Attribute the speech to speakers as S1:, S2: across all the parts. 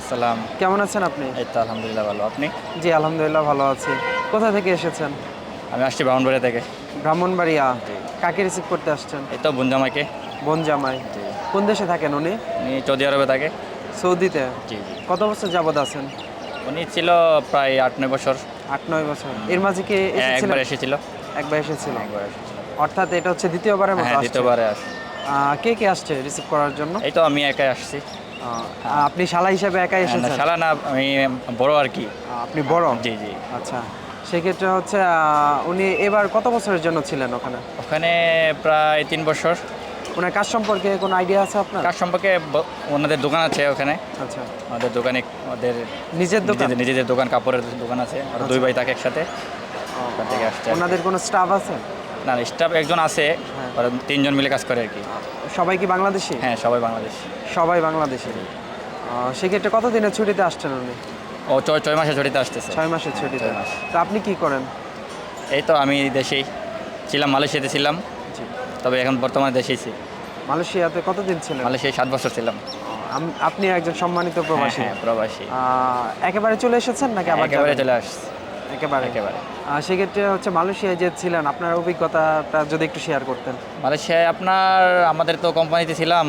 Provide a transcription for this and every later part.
S1: আসসালাম।
S2: কেমন আছেন আপনি?
S1: এই তো আলহামদুলিল্লাহ ভালো। আপনি?
S2: জি, আলহামদুলিল্লাহ ভালো আছি। কোথা থেকে এসেছেন?
S1: আমি আসছি ব্রাহ্মণবাড়িয়া থেকে।
S2: ব্রাহ্মণবাড়িয়া।
S1: জি।
S2: কাকে রিসিভ করতে আসছেন?
S1: এই তো বোনজামাইকে।
S2: বোন জামাই।
S1: জি।
S2: কোন দেশে থাকেন উনি?
S1: উনি সৌদি আরবে থাকে।
S2: সৌদিতে।
S1: জি, জি।
S2: কত বছর যাবৎ আছেন?
S1: উনি ছিল প্রায় ৮-৯ বছর।
S2: ৮-৯ বছর। এর মাঝে কি
S1: হ্যাঁ, একবার
S2: এসেছিলেন?
S1: এসেছিল।
S2: একবার এসেছিল।
S1: একবার এসেছিল।
S2: অর্থাৎ এটা হচ্ছে দ্বিতীয়বারের মতো
S1: হ্যাঁ,
S2: আসছে।
S1: দ্বিতীয়বারে আসে।
S2: কে কে আসছে রিসিভ করার জন্য?
S1: এই তো আমি একাই আসছি।
S2: আপনি শালা হিসাবে একাই
S1: হ্যাঁ, না
S2: এসেছেন?
S1: শালা না, আমি বড় আর কি।
S2: আপনি বড়?
S1: জি, জি।
S2: আচ্ছা। সেক্ষেত্রে হচ্ছে উনি এবার কত বছরের জন্য ছিলেন ওখানে?
S1: ওখানে প্রায় ৩ বছর।
S2: ওনার কাজ সম্পর্কে কোনো আইডিয়া আছে আপনার?
S1: কাজ সম্পর্কে ওনাদের দোকান আছে ওখানে।
S2: আচ্ছা।
S1: ওদের দোকানে ওদের
S2: নিজের দোকান?
S1: নিজেদের দোকান, কাপড়ের দোকান আছে। আর দুই ভাই থাকে একসাথে। ওখান থেকে আসছে আর কি।
S2: ওনাদের কোনো স্টাফ আছে?
S1: না, স্টাফ একজন আছে।
S2: হ্যাঁ।
S1: ওরা ৩ জন মিলে কাজ করে আর কি।
S2: সবাই কি বাংলাদেশি?
S1: হ্যাঁ, সবাই বাংলাদেশ।
S2: সবাই বাংলাদেশি। সেক্ষেত্রে কতদিনের ছুটিতে আসছেন উনি?
S1: ও ৬ মাসে ছুটিতে আসতেছে।
S2: 6 মাসের ছুটিতে।
S1: ৬ মাস।
S2: তো আপনি কি করেন?
S1: এই তো আমি দেশেই ছিলাম, মালয়েশিয়াতে ছিলাম।
S2: জি।
S1: তবে এখন বর্তমানে দেশেই ছি।
S2: মালয়েশিয়াতে কতদিন ছিলেন?
S1: মালয়েশিয়ায় ৭ বছর ছিলাম।
S2: আপনি একজন সম্মানিত
S1: হ্যাঁ,
S2: প্রবাসী।
S1: হ্যাঁ, প্রবাসী।
S2: একেবারে চলে এসেছেন নাকি আবার
S1: একেবারে
S2: যাবেন?
S1: চলে আসছি।
S2: একেবারে।
S1: একেবারে।
S2: সেক্ষেত্রে হচ্ছে মালয়েশিয়ায় যে ছিলেন আপনার অভিজ্ঞতাটা যদি একটু শেয়ার করতেন।
S1: মালয়েশিয়ায় আমাদের তো কোম্পানিতে ছিলাম।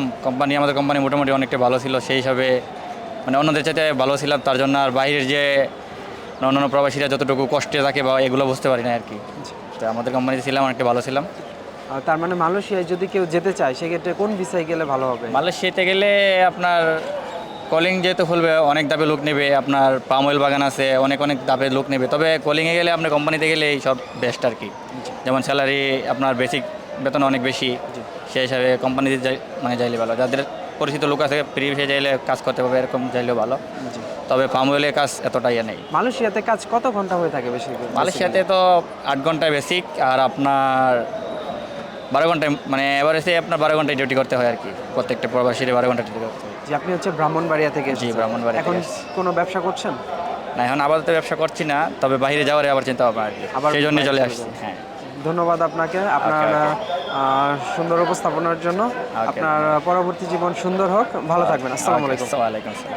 S1: আমাদের কোম্পানি মোটামুটি অনেকটা ভালো ছিল। সেই হিসাবে মানে অন্যদের চাইতে ভালো ছিলাম। তার জন্য আর বাইরের যে অন্যান্য প্রবাসীরা যতটুকু কষ্টে থাকে বা এগুলো বুঝতে পারি না আর কি। তো আমাদের কোম্পানিতে ছিলাম, অনেকটা ভালো ছিলাম।
S2: তার মানে মালয়েশিয়ায় যদি কেউ যেতে চায় সেক্ষেত্রে কোন ভিসায় গেলে ভালো হবে?
S1: মালয়েশিয়াতে গেলে আপনার কলিং যেহেতু খুলবে, অনেক দাপে লোক নেবে। আপনার পাম অয়েল বাগান আছে, অনেক অনেক দাপে লোক নেবে। তবে কলিংয়ে গেলে আপনার কোম্পানিতে গেলে এই সব বেস্ট আর কি। যেমন স্যালারি আপনার বেসিক বেতন অনেক বেশি। সেই হিসাবে কোম্পানিতে যাইলে ভালো। যাদের পরিচিত লোক আছে ফ্রি ভিসায় যাইলে কাজ করতে পারবে, এরকম যাইলেও ভালো। তবে পাম অয়েলের কাজ এতটাই নেই।
S2: মালয়েশিয়াতে কাজ কত ঘন্টা হয়ে থাকে বেশি?
S1: মালয়েশিয়াতে তো ৮ ঘন্টায় বেসিক, আর আপনার ১২ ঘন্টায় মানে এভারেজে আপনার 12 ঘন্টায় ডিউটি করতে হয় আর কি। প্রত্যেকটা প্রবাসীর 12 ঘন্টা ডিউটি করতে হয়।
S2: যে আপনি হচ্ছে ব্রাহ্মণবাড়িয়া থেকে
S1: জি,
S2: এসেছেন।
S1: ব্রাহ্মণবাড়িয়া
S2: এখন
S1: থেকে এসেছি।
S2: কোনো ব্যবসা করছেন?
S1: না, এখন আপাতত ব্যবসা করছি না, তবে বাইরে যাওয়ার আবার চিন্তা ভাবনা আর কি।
S2: আবার
S1: সেই জন্যই
S2: বাইরে
S1: চলে
S2: চলে
S1: আসছি।
S2: যাবেন।
S1: হ্যাঁ।
S2: ধন্যবাদ আপনাকে আপনার সুন্দর উপস্থাপনার জন্য। আপনার পরবর্তী জীবন সুন্দর হোক। ভালো থাকবেন। আসসালামু আলাইকুম।
S1: ওয়ালাইকুম আসসালাম।